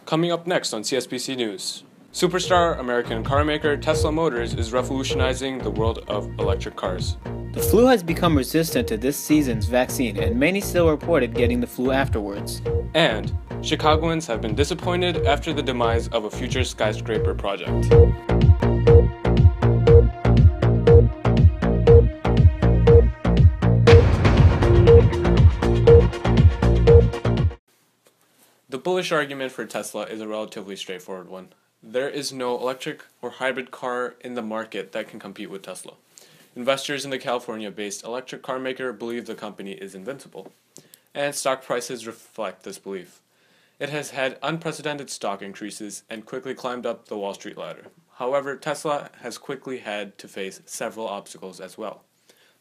Coming up next on CSBC News. Superstar American car maker Tesla Motors is revolutionizing the world of electric cars. The flu has become resistant to this season's vaccine, and many still reported getting the flu afterwards. And Chicagoans have been disappointed after the demise of a future skyscraper project. The bullish argument for Tesla is a relatively straightforward one. There is no electric or hybrid car in the market that can compete with Tesla. Investors in the California-based electric car maker believe the company is invincible, and stock prices reflect this belief. It has had unprecedented stock increases and quickly climbed up the Wall Street ladder. However, Tesla has quickly had to face several obstacles as well.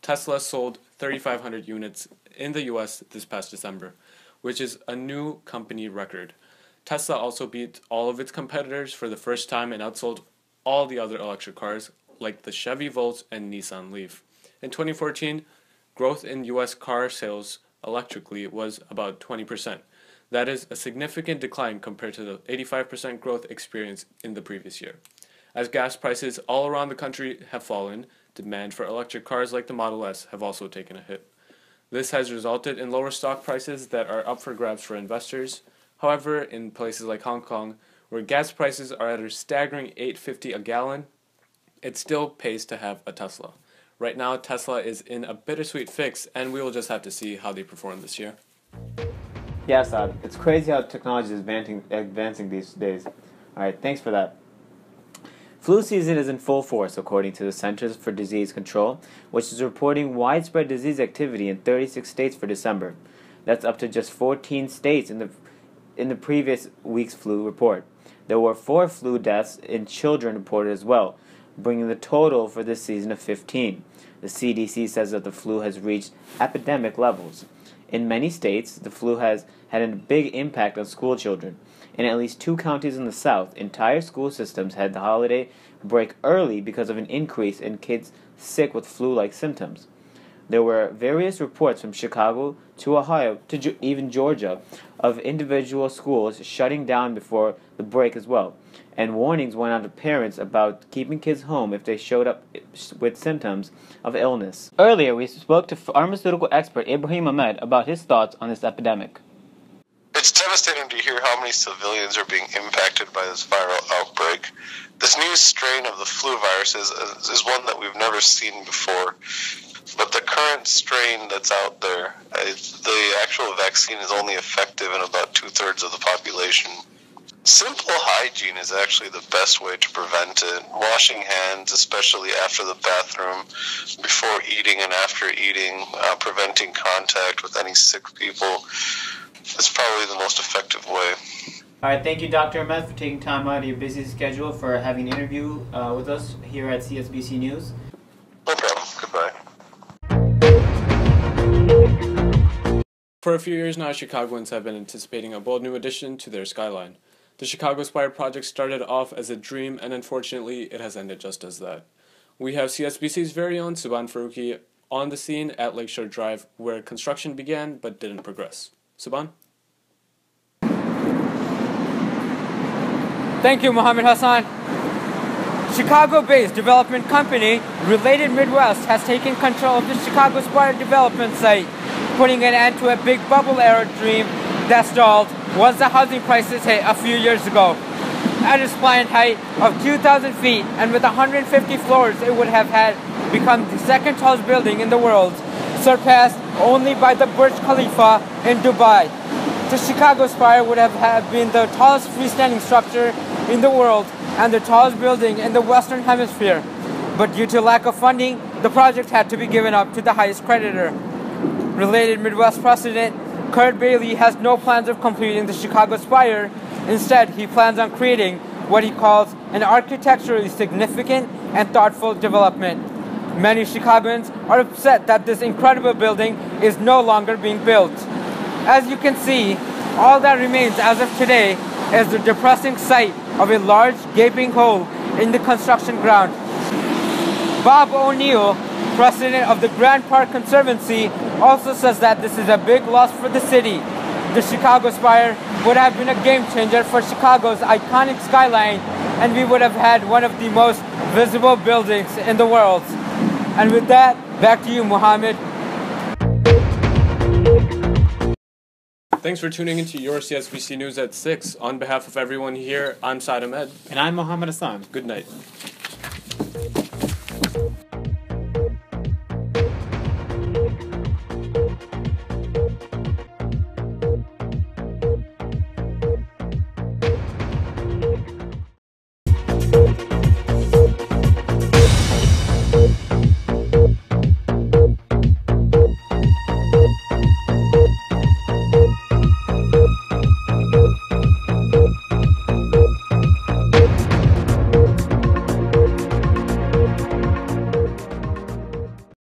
Tesla sold 3,500 units in the US this past December, which is a new company record. Tesla also beat all of its competitors for the first time and outsold all the other electric cars like the Chevy Volt and Nissan Leaf. In 2014, growth in US car sales electrically was about 20%. That is a significant decline compared to the 85% growth experienced in the previous year. As gas prices all around the country have fallen, demand for electric cars like the Model S have also taken a hit. This has resulted in lower stock prices that are up for grabs for investors. However, in places like Hong Kong, where gas prices are at a staggering $8.50 a gallon, it still pays to have a Tesla. Right now, Tesla is in a bittersweet fix, and we will just have to see how they perform this year. Yeah, Saad, it's crazy how technology is advancing these days. Alright, thanks for that. Flu season is in full force, according to the Centers for Disease Control, which is reporting widespread disease activity in 36 states for December. That's up to just 14 states in the previous week's flu report. There were 4 flu deaths in children reported as well, bringing the total for this season to 15. The CDC says that the flu has reached epidemic levels. In many states, the flu has had a big impact on school children. In at least 2 counties in the South, entire school systems had the holiday break early because of an increase in kids sick with flu-like symptoms. There were various reports from Chicago to Ohio to even Georgia of individual schools shutting down before the break as well, and warnings went out to parents about keeping kids home if they showed up with symptoms of illness. Earlier, we spoke to pharmaceutical expert Ibrahim Ahmed about his thoughts on this epidemic. It's devastating to hear how many civilians are being impacted by this viral outbreak. This new strain of the flu virus is one that we've never seen before. But the current strain that's out there, the actual vaccine is only effective in about 2/3 of the population. Simple hygiene is actually the best way to prevent it. Washing hands, especially after the bathroom, before eating and after eating, preventing contact with any sick people, is probably the most effective way. All right, thank you, Dr. Ahmed, for taking time out of your busy schedule for having an interview with us here at CSBC News. No problem. Goodbye. For a few years now, Chicagoans have been anticipating a bold new addition to their skyline. The Chicago Spire project started off as a dream, and unfortunately, it has ended just as that. We have CSBC's very own Subhan Faruqi on the scene at Lakeshore Drive, where construction began but didn't progress. Subhan? Thank you, Mohammed Hassan. Chicago-based development company Related Midwest has taken control of the Chicago Spire development site, putting an end to a big bubble-era dream that stalled once the housing crisis hit a few years ago. At its planned height of 2,000 feet and with 150 floors, it would have had become the second tallest building in the world, surpassed only by the Burj Khalifa in Dubai. The Chicago Spire would have been the tallest freestanding structure in the world and the tallest building in the Western Hemisphere. But due to lack of funding, the project had to be given up to the highest creditor. Related Midwest president Kurt Bailey has no plans of completing the Chicago Spire. Instead, he plans on creating what he calls an architecturally significant and thoughtful development. Many Chicagoans are upset that this incredible building is no longer being built. As you can see, all that remains as of today is the depressing sight of a large gaping hole in the construction ground. Bob O'Neill, president of the Grand Park Conservancy, also says that this is a big loss for the city. the Chicago Spire would have been a game changer for Chicago's iconic skyline, and we would have had one of the most visible buildings in the world. And with that, back to you, Mohammed. Thanks for tuning into your CSBC News at 6. On behalf of everyone here, I'm Saad Ahmed. And I'm Mohammed Hassan. Good night.